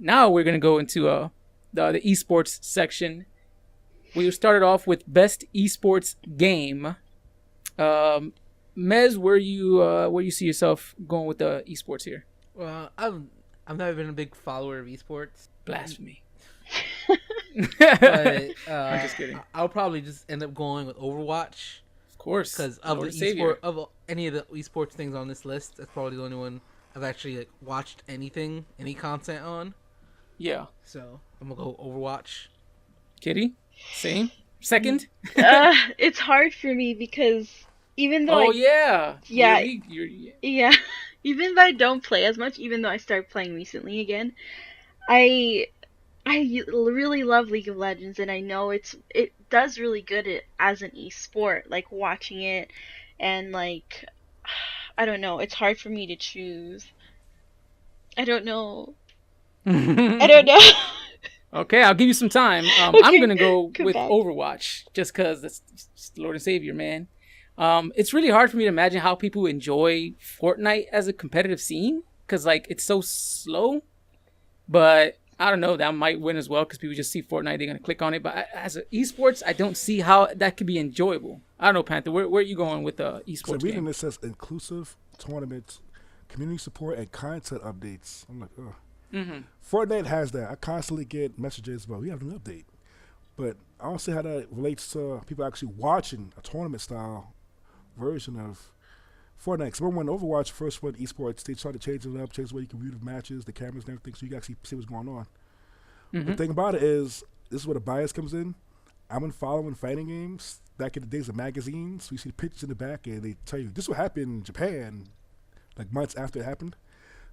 Now we're gonna go into the esports section. We started off with best esports game. Um, Mez, where you see yourself going with the esports here? Well, I've never been a big follower of esports, Blasphemy. but I'm just kidding. I'll probably just end up going with Overwatch Of course, because of Lord the and Savior. esport of any of the esports things on this list. That's probably the only one I've actually like watched any content on. Yeah, So I'm gonna go Overwatch. Kitty, same. Second. It's hard for me because even though Oh yeah, yeah, you're yeah, even though I don't play as much, even though I started playing recently again, I really love League of Legends, and I know it does really good as an esport, like watching it, and like I don't know, it's hard for me to choose. I don't know. I don't know. Okay, I'll give you some time. I'm Okay, gonna go come with back. Overwatch just because that's Lord and Savior, man. It's really hard for me to imagine how people enjoy Fortnite as a competitive scene because like it's so slow. But I don't know, that might win as well because people just see Fortnite, they're gonna click on it. But as a esports, I don't see how that could be enjoyable. I don't know, Panther. Where are you going with the So esports reading game? this says inclusive tournaments, community support, and content updates. I'm like, ugh. Mm-hmm. Fortnite has that. I constantly get messages about we have an update, but I don't see how that relates to people actually watching a tournament style version of Fortnite. Because remember when Overwatch first went esports, they tried to change it up, change the way you can view the matches, the cameras, and everything, so you can actually see what's going on. Mm-hmm. The thing about it is, this is where the bias comes in. I've been following fighting games back in the days of magazines. We see the pictures in the back, and they tell you this will happen in Japan, like months after it happened.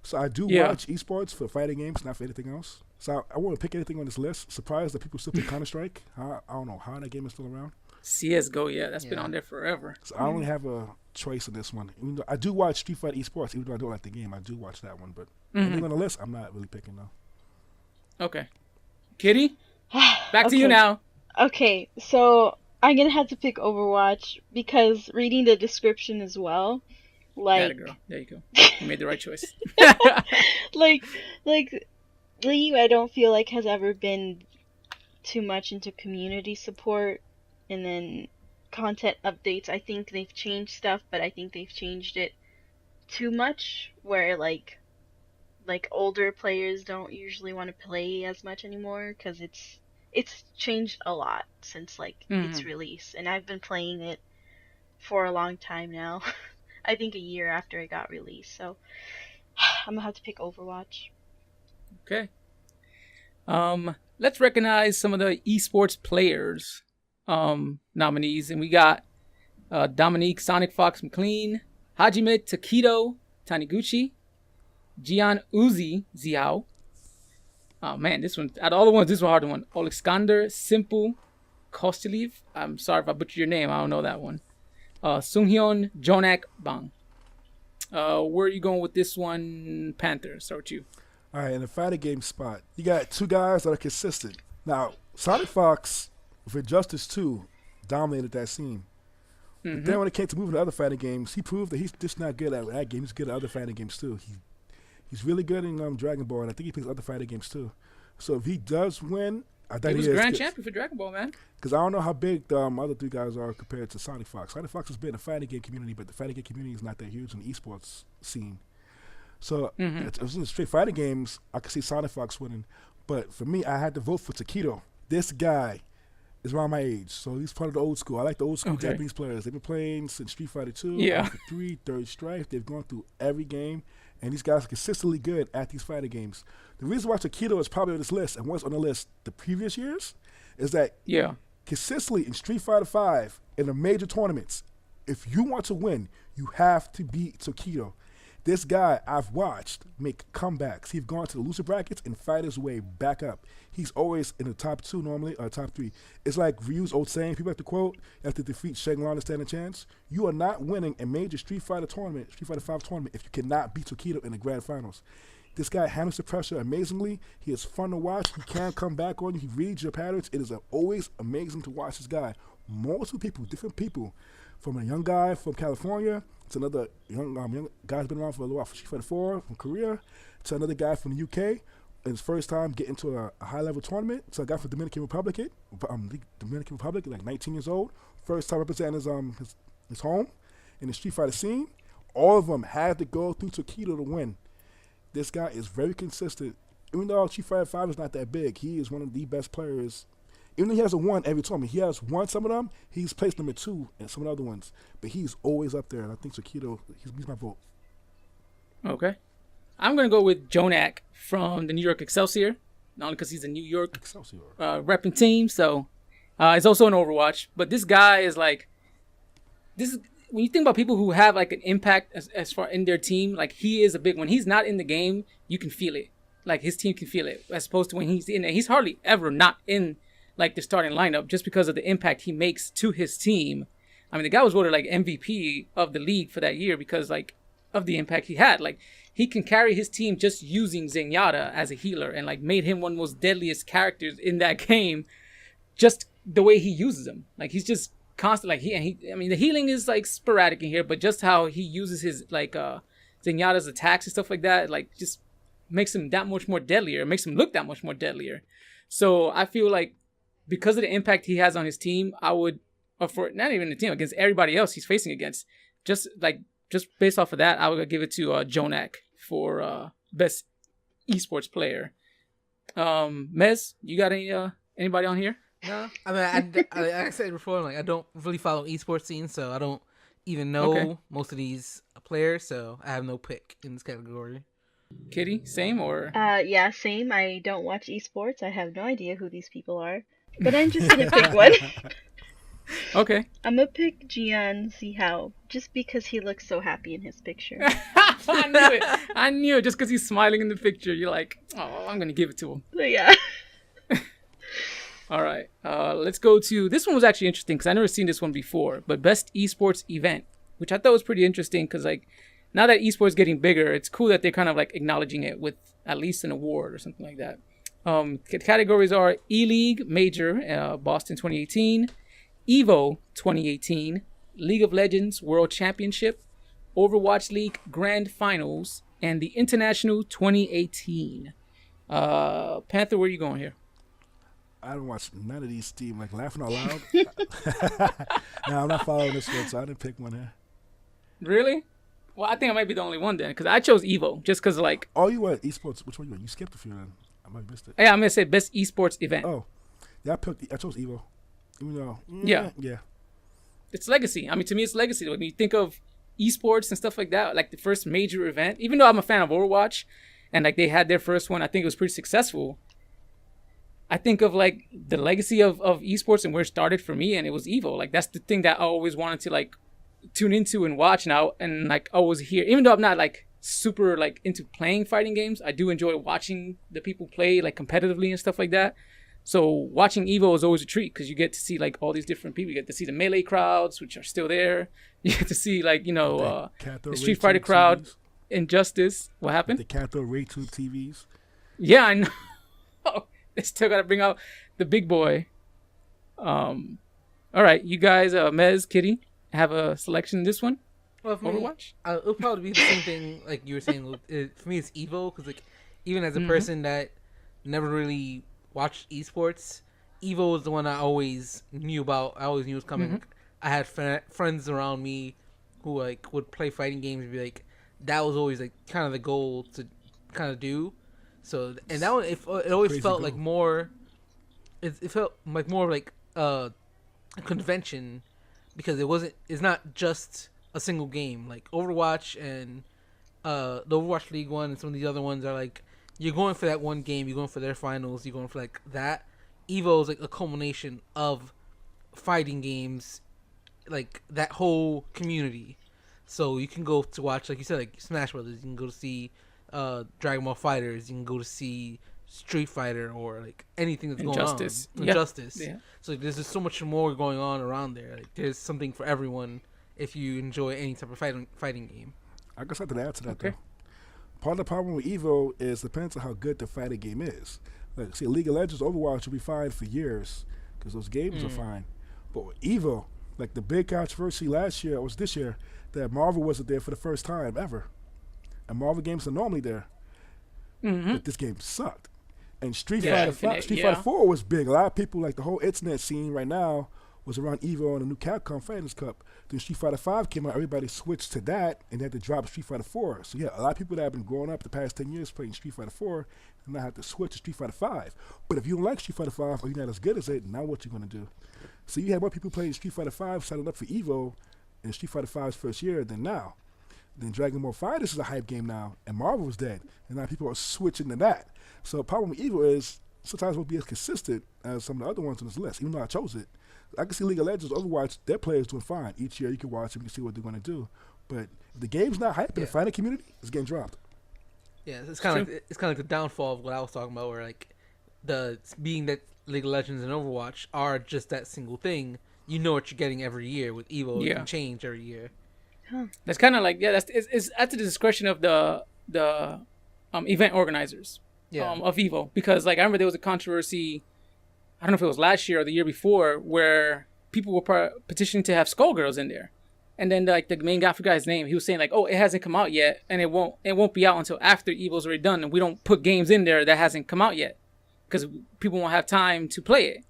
So I do Yeah. watch esports for fighting games, not for anything else. So I won't pick anything on this list. Surprised that people still play Counter Strike. I don't know how that game is still around. CS:GO, yeah, that's been Yeah. on there forever. So I only have a choice in this one. Even though I do watch Street Fighter Esports, even though I don't like the game, I do watch that one. But anything on the list, I'm not really picking though. Okay, Kitty, back to you Okay. now. Okay, so I'm gonna have to pick Overwatch because reading the description as well, That like, girl. There you go. You made the right choice. like, like League, I don't feel like has ever been too much into community support, and then content updates. I think they've changed stuff, but I think they've changed it too much, where like older players don't usually want to play as much anymore because it's changed a lot since like its Mhm. release, and I've been playing it for a long time now. I think a year after it got released, so I'm gonna have to pick Overwatch. Okay. Let's recognize some of the esports players nominees, and we got Dominique Sonic Fox McLean, Hajime Takedo Taniguchi, Gian Uzi Ziao. Oh man, this one out of all the ones, this one hard one. Alexander Simple Kostelev. I'm sorry if I butchered your name. I don't know that one. Sunghyun Jonak Bang. Where are you going with this one, Panther? Start with you. All right, in the fighting game spot, you got two guys that are consistent. Now, Sonic Fox for Injustice 2 dominated that scene. But then when it came to moving to other fighting games, he proved that he's just not good at that game. He's good at other fighting games too. He's really good in Dragon Ball, and I think he plays other fighting games too. So if he does win, I He think was he is. grand champion for Dragon Ball, man. Because I don't know how big the other three guys are compared to Sonic Fox. Sonic Fox has been in the fighting game community, but the fighting game community is not that huge in the esports scene. So if it's in the straight fighting games, I could see Sonic Fox winning. But for me, I had to vote for Takedo. This guy is around my age, so he's part of the old school. I like the old school Okay. Japanese players. They've been playing since Street Fighter 2, Yeah. Alpha 3, Third Strike. They've gone through every game, and these guys are consistently good at these fighting games. The reason why Takedo is probably on this list and was on the list the previous years is that Yeah. consistently in Street Fighter 5 in the major tournaments, if you want to win, you have to beat Takedo. This guy I've watched make comebacks. He's gone to the loser brackets and fight his way back up. He's always in the top two normally, or top three. It's like Ryu's old saying, people have to quote, you have to defeat Shenlong to stand a chance. You are not winning a major Street Fighter tournament, Street Fighter 5 tournament, if you cannot beat Takedo in the grand finals. This guy handles the pressure amazingly. He is fun to watch. He can come back on you. He reads your patterns. It is always amazing to watch this guy. Multiple people, different people, from a young guy from California to another young guy who's been around for a little while, from Street Fighter 4 from Korea, to another guy from the UK. his first time getting to a high level tournament. So a guy from Dominican Republic, like 19 years old, first time representing his home in the Street Fighter scene. All of them had to go through Takedo to win. This guy is very consistent. Even though Street Fighter 5 is not that big, he is one of the best players. Even though he hasn't won every tournament, he has won some of them. He's placed number 2 in some of the other ones, but he's always up there. And I think Takedo, he's my vote. Okay. I'm going to go with Jonak from the New York Excelsior, not only because he's a New York Excelsior. repping team, so it's also an Overwatch. But this guy is like, this is when you think about people who have like an impact as far in their team, like he is a big one. He's not in the game, you can feel it. Like his team can feel it, as opposed to when he's in it. He's hardly ever not in like the starting lineup just because of the impact he makes to his team. I mean, the guy was voted like MVP of the league for that year because like of the impact he had. Like he can carry his team just using Zenyatta as a healer and like made him one of the most deadliest characters in that game. Just the way he uses him, like he's just constant. Like I mean, the healing is like sporadic in here, but just how he uses his like Zenyatta's attacks and stuff like that, like just makes him that much more deadlier. Makes him look that much more deadlier. So I feel like because of the impact he has on his team, I would, or for not even the team, against everybody else he's facing against, just based off of that, I would give it to Jonak for best esports player. Mez, you got anybody on here? No, I mean, like I said before, like I don't really follow esports scene, so I don't even know most of these players, so I have no pick in this category. Kitty, same or? Yeah, same. I don't watch esports. I have no idea who these people are, but I'm just gonna pick one. Okay. I'm gonna pick Gian Zihao, just because he looks so happy in his picture. I knew it. I knew it. Just because he's smiling in the picture, you're like, oh, I'm gonna give it to him. So yeah. All right. Let's go to this one. Was actually interesting because I never seen this one before. But best esports event, which I thought was pretty interesting because like now that esports is getting bigger, it's cool that they're kind of like acknowledging it with at least an award or something like that. Categories are E-League Major, Boston 2018, Evo 2018, League of Legends World Championship, Overwatch League Grand Finals, and the International 2018. Panther, where are you going here? I don't watch none of these teams. Like laughing out loud. No, I'm not following this one, so I didn't pick one here. Really? Well, I think I might be the only one then, because I chose Evo just because like. Oh, you went esports. Which one you went? You skipped a few then. I might have missed it. Yeah, I'm gonna say best esports event. Oh, yeah, I chose Evo. Even though, yeah, it's legacy. I mean, to me, it's legacy. When you think of esports and stuff like that, like the first major event. Even though I'm a fan of Overwatch, and like they had their first one, I think it was pretty successful. I think of like the legacy of esports and where it started for me, and it was Evo. Like that's the thing that I always wanted to like tune into and watch now, and like always hear. Even though I'm not like super like into playing fighting games, I do enjoy watching the people play like competitively and stuff like that. So watching Evo is always a treat because you get to see like all these different people. You get to see the Melee crowds, which are still there. You get to see like the Street Fighter crowd, TVs. Injustice. What happened? The Catho RayTube TVs. Yeah, I know. They still got to bring out the big boy. All right, you guys, Mez, Kitty, have a selection in this one? Well, for Overwatch? Me, it'll probably be the same thing like you were saying. For me, it's Evo, because like, even as a person that never really watched esports, Evo was the one I always knew about. I always knew it was coming. Mm-hmm. I had friends around me who like would play fighting games and be like, that was always like kind of the goal to kind of do. So, and that one, it always felt like more. It felt like more like a convention, because it's not just a single game. Like Overwatch and the Overwatch League one and some of the other ones are like, you're going for that one game, you're going for their finals, you're going for like that. Evo is like a culmination of fighting games, like that whole community. So you can go to watch, like you said, like Smash Brothers. You can go to see Dragon Ball Fighters. You can go to see Street Fighter, or like anything that's going on. Injustice. Yeah. So there's just so much more going on around there. Like there's something for everyone if you enjoy any type of fighting game. I got something to add to that though. Part of the problem with Evo is depends on how good the fighting game is. Like, see, League of Legends, Overwatch will be fine for years because those games are fine. But with Evo, like the big controversy last year, or was this year, that Marvel wasn't there for the first time ever. And Marvel games are normally there. Mm-hmm. But this game sucked. And Street Yeah, Fighter Infinite, 5, Street yeah. Fighter 4 was big. A lot of people, like the whole internet scene right now, was around Evo and the new Capcom Fighters Cup. Then Street Fighter 5 came out, everybody switched to that, and they had to drop Street Fighter 4. So yeah, a lot of people that have been growing up the past 10 years playing Street Fighter 4, and now have to switch to Street Fighter 5. But if you don't like Street Fighter 5 or you're not as good as it, now what you gonna do? So you have more people playing Street Fighter 5 signing up for Evo in Street Fighter 5's first year than now. Then Dragon Ball FighterZ is a hype game now, and Marvel was dead, and now people are switching to that. So the problem with Evo is sometimes it won't be as consistent as some of the other ones on this list, even though I chose it. I can see League of Legends, Overwatch, their players doing fine. Each year you can watch them, you can see what they're going to do. But if the game's not hype in the fighting community, it's getting dropped. Yeah, it's kind of like the downfall of what I was talking about, where like being that League of Legends and Overwatch are just that single thing. You know what you're getting every year. With Evo, it can change every year. That's kind of like it's at the discretion of the event organizers of Evo, because like I remember there was a controversy, I don't know if it was last year or the year before, where people were petitioning to have Skullgirls in there, and then like the main guy, I forgot his name, he was saying like, oh, it hasn't come out yet, and it won't be out until after Evo's already done, and we don't put games in there that hasn't come out yet because people won't have time to play it.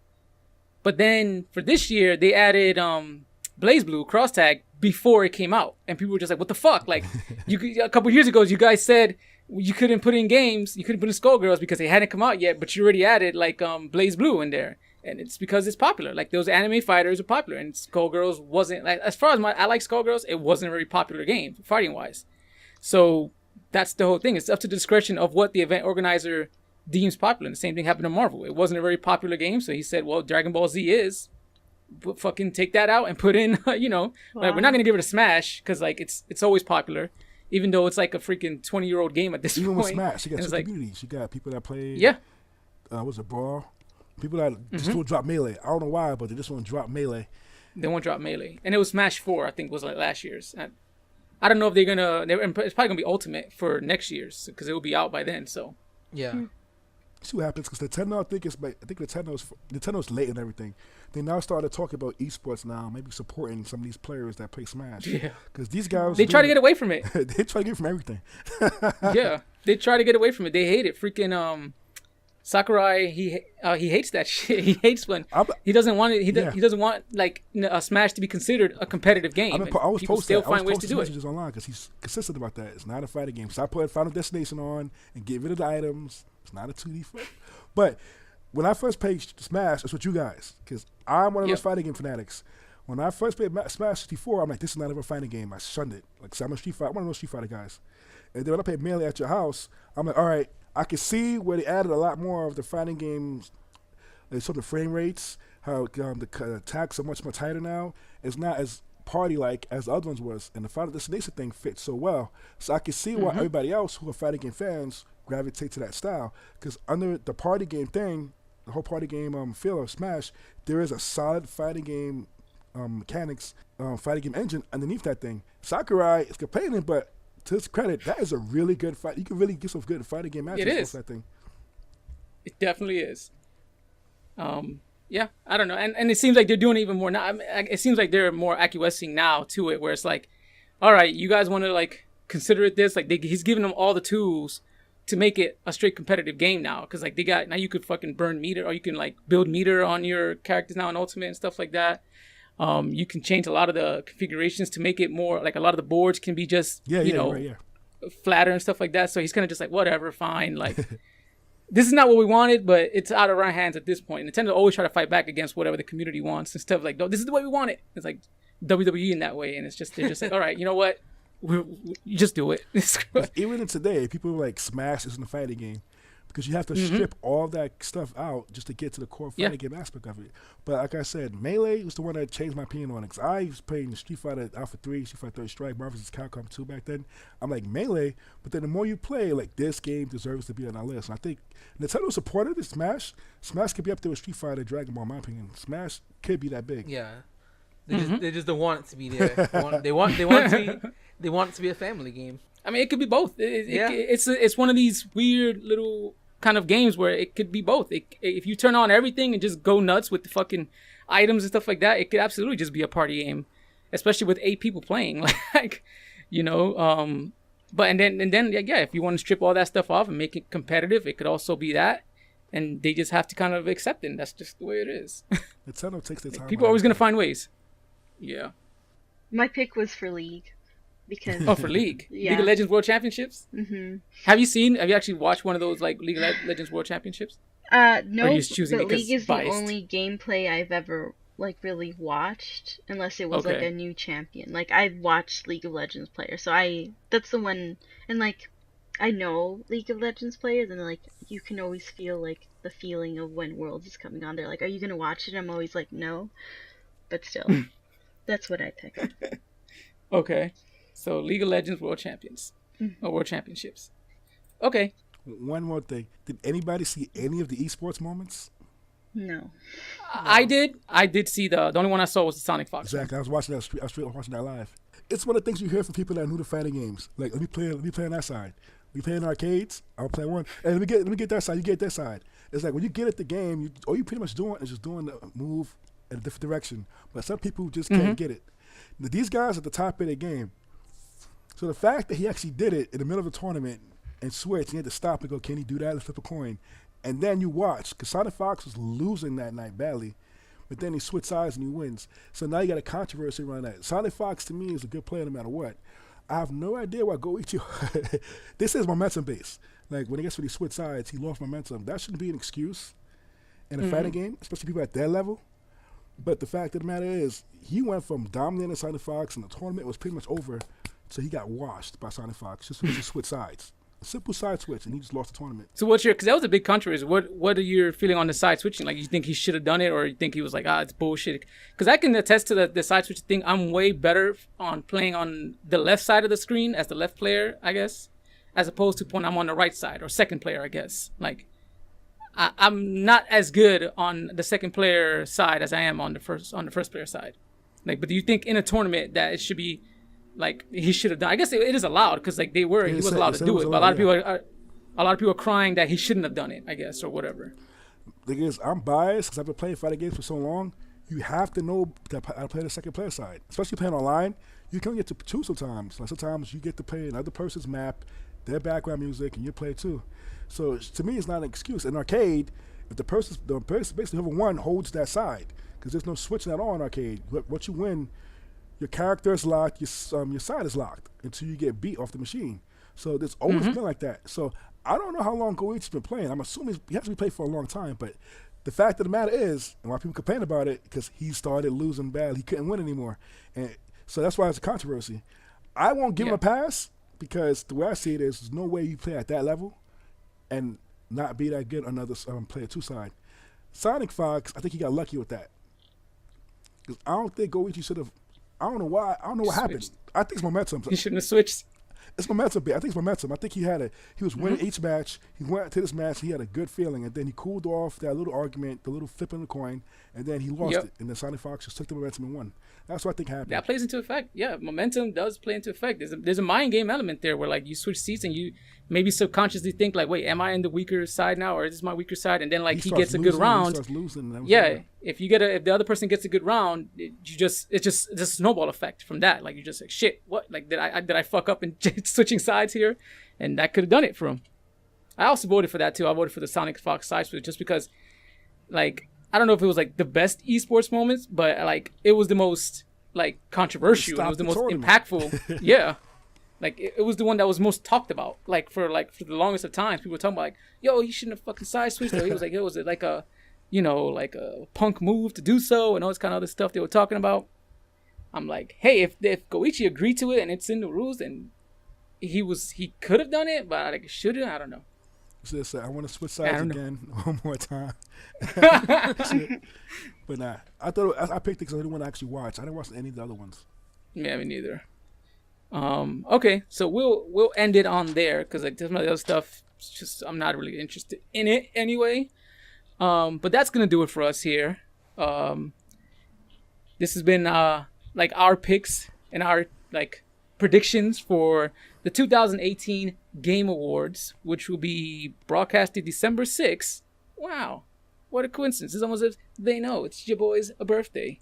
But then for this year they added BlazBlue Cross Tag before it came out, and people were just like, what the fuck? Like, a couple years ago you guys said you couldn't put in games, you couldn't put in Skullgirls because they hadn't come out yet, but you already added like BlazBlue in there, and it's because it's popular. Like those anime fighters are popular, and Skullgirls wasn't, like, as far as I like Skullgirls, it wasn't a very popular game fighting wise. So that's the whole thing. It's up to the discretion of what the event organizer deems popular. And the same thing happened to Marvel. It wasn't a very popular game, so he said, well, Dragon Ball Z is. But fucking take that out and put in, like, we're not gonna give it a Smash because like it's always popular, even though it's like a freaking 20-year-old game at this Even point. with Smash, you got two like, communities. You got people that play, was it Brawl? People that just don't drop Melee. I don't know why, but they just want to drop Melee. They won't drop Melee, and it was Smash 4. I think was like last year's. I don't know if they're gonna. It's probably gonna be Ultimate for next year's because it will be out by then. So yeah. See what happens, because Nintendo, I think Nintendo's late and everything. They now started talking about esports now, maybe supporting some of these players that play Smash. Yeah, because these guys, they try to get away from it. They try to get from everything. Yeah, they try to get away from it. They hate it. Freaking Sakurai, he hates that shit. He hates when he doesn't want it. He doesn't want like a Smash to be considered a competitive game. I was posting ways to do it. Messages online because he's consistent about that. It's not a fighting game. Stop putting Final Destination on and get rid of the items. It's not a 2D fight. But when I first played Smash, it's with you guys, because I'm one of those fighting game fanatics. When I first played Smash 64, I'm like, this is not a fighting game. I shunned it. Like, so I'm one of those Street Fighter guys. And then when I played Melee at your house, I'm like, all right, I can see where they added a lot more of the fighting games, like sort of frame rates, how the attacks are much more tighter now. It's not as party-like as the other ones was, and the Final Destination thing fits so well. So I can see why everybody else who are fighting game fans gravitate to that style, because under the party game thing, the whole party game feel of Smash, there is a solid fighting game mechanics, fighting game engine underneath that thing. Sakurai is complaining, but to his credit, that is a really good fight. You can really get some good fighting game matches with that thing. It definitely is. Yeah, I don't know, and it seems like they're doing it even more now. I mean, it seems like they're more acquiescing now to it, where it's like, all right, you guys want to like consider it this, like he's giving them all the tools to make it a straight competitive game now, because like now you could fucking burn meter, or you can like build meter on your characters now in Ultimate and stuff like that. You can change a lot of the configurations to make it more like a lot of the boards can be just flatter and stuff like that. So he's kind of just like, whatever, fine, like this is not what we wanted, but it's out of our hands at this point. Nintendo always try to fight back against whatever the community wants instead of like, no, this is the way we want it. It's like WWE in that way, and it's just they're just like, all right, you know what? You just do it. Even in today, people like Smash isn't a fighting game because you have to strip all that stuff out just to get to the core fighting game aspect of it. But like I said, Melee was the one that changed my opinion on it, because I was playing Street Fighter Alpha 3, Street Fighter 3 Strike, Marvel vs. Capcom 2 back then. I'm like, Melee, but then the more you play, like, this game deserves to be on our list. And I think Nintendo supported it. Smash could be up there with Street Fighter, Dragon Ball, in my opinion. Smash could be that big. Yeah. They just don't want it to be there. They want it to be a family game. I mean, it could be both. It's one of these weird little kind of games where it could be both. If you turn on everything and just go nuts with the fucking items and stuff like that, it could absolutely just be a party game, especially with 8 people playing. Like, you know. But and then if you want to strip all that stuff off and make it competitive, it could also be that. and they just have to kind of accept it. And that's just the way it is. Nintendo takes their time. People are always gonna find ways. Yeah. My pick was for League because Oh, for League. Yeah. League of Legends World Championships. hmm Have you actually watched one of those like League of Legends World Championships? no, Or are you just choosing but it 'cause League is biased? the only gameplay I've ever like really watched, unless it was like Okay. a new champion. Like I've watched League of Legends players, so that's the one, and like I know League of Legends players, and like you can always feel like the feeling of when Worlds is coming on. They're like, "Are you gonna watch it?" I'm always like, "No," but still, that's what I picked. Okay. So League of Legends World Champions. Or World Championships. Okay. One more thing. Did anybody see any of the esports moments? No. I did see the only one I saw was the Sonic Fox. Exactly. I was watching that. I was watching that live. It's one of the things you hear from people that are new to fighting games. Like, let me play on that side. We play in arcades. I'll play one. And let me get that side. You get that side. It's like when you get at the game, all you pretty much doing is just doing the move in a different direction. But some people just can't get it. Now, these guys at the top of their game. So the fact that he actually did it in the middle of a tournament and switched, and he had to stop and go, can he do that and flip a coin? And then you watch, because Sonic Fox was losing that night badly, but then he switched sides and he wins. So now you got a controversy around that. Sonic Fox, to me, is a good player no matter what. I have no idea why Goichi. This is momentum based. Like when he gets when he switched sides, he lost momentum. That shouldn't be an excuse in a fighting game, especially people at their level. But the fact of the matter is, he went from dominating Sonic Fox, and the tournament was pretty much over, so he got washed by Sonic Fox just because he switched sides. A simple side switch, and he just lost the tournament. So because that was a big controversy. What are your feeling on the side switching? Like, you think he should have done it, or you think he was like, it's bullshit? Because I can attest to the side switching thing. I'm way better on playing on the left side of the screen as the left player, I guess, as opposed to when I'm on the right side or second player, I guess. Like, I'm not as good on the second player side as I am on the first player side. Like, but do you think in a tournament that it should be like he should have done? I guess it is allowed because like he was allowed to do it. But a lot of people are crying that he shouldn't have done it, I guess, or whatever. The thing is, I'm biased because I've been playing fighting games for so long. You have to know how to play the second player side, especially playing online. You can get to choose sometimes. Like sometimes you get to play another person's map, their background music, and you play too. So to me, it's not an excuse. In arcade, if the person basically whoever won holds that side, because there's no switching at all in arcade. What you win, your character is locked, your side is locked until you get beat off the machine. So there's always been like that. So I don't know how long Goichi's been playing. I'm assuming he has to be playing for a long time. But the fact of the matter is, and why people complain about it, because he started losing bad. He couldn't win anymore. And so that's why it's a controversy. I won't give him a pass because the way I see it is, there's no way you play at that level and not be that good on another player two side. Sonic Fox, I think he got lucky with that. Because I don't think Goichi should have. I don't know why. I don't know what happened. I think it's momentum. He shouldn't have switched. It's momentum. I think it's momentum. I think he was winning each match. He went to this match. He had a good feeling, and then he cooled off that little argument, the little flipping the coin, and then he lost it. And then Sonic Fox just took the momentum and won. That's what I think happened. That plays into effect. Yeah, momentum does play into effect. There's a mind game element there where like you switch seats and you maybe subconsciously think like, wait, am I in the weaker side now, or is this my weaker side? And then like he gets a good round. He starts losing. Yeah, if the other person gets a good round, it's a snowball effect from that. Like you just like shit. What like did I fuck up in switching sides here, and that could have done it for him. I also voted for that too. I voted for the Sonic Fox side switch just because, like, I don't know if it was like the best esports moments, but like it was the most like controversial. It was the most impactful. Yeah. Like it was the one that was most talked about. Like for the longest of times, people were talking about like, "Yo, he shouldn't have fucking side switched." He was like, "It was like a, like a punk move to do so," and all this kind of other stuff they were talking about. I'm like, hey, if Goichi agreed to it and it's in the rules, then he could have done it, but like should have. I don't know. So I want to switch sides again one more time. But nah, I picked it because I didn't want to actually watch. I didn't watch any of the other ones. Yeah, me neither. Okay, so we'll end it on there because like some of the other stuff, just I'm not really interested in it anyway. But that's gonna do it for us here. This has been like our picks and our like predictions for the 2018 Game Awards, which will be broadcasted December 6th. Wow, what a coincidence! It's almost as they know it's your boy's birthday.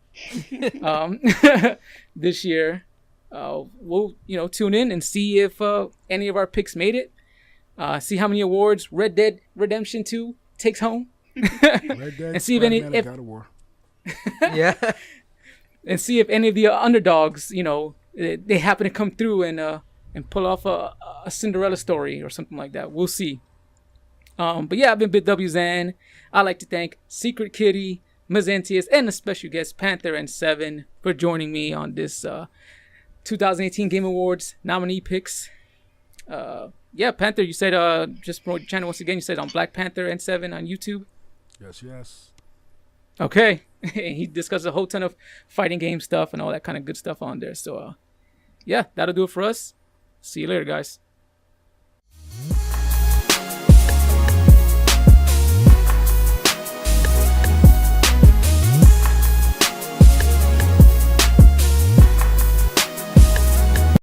This year. We'll tune in and see if any of our picks made it. See how many awards Red Dead Redemption 2 takes home. Red Dead, And see if any- Spider-Man, and if- God of War. Yeah. And see if any of the underdogs, you know, they happen to come through and pull off a Cinderella story or something like that. We'll see. But yeah, I've been BitW Zan. I'd like to thank Secret Kitty, Mazantius, and the special guest Panther and Seven for joining me on this 2018 Game Awards nominee picks. Yeah, Panther, you said just promote your channel once again. You said on Black Panther and Seven on YouTube. Yes. Okay. He discussed a whole ton of fighting game stuff and all that kind of good stuff on there. So, yeah, that'll do it for us. See you later, guys.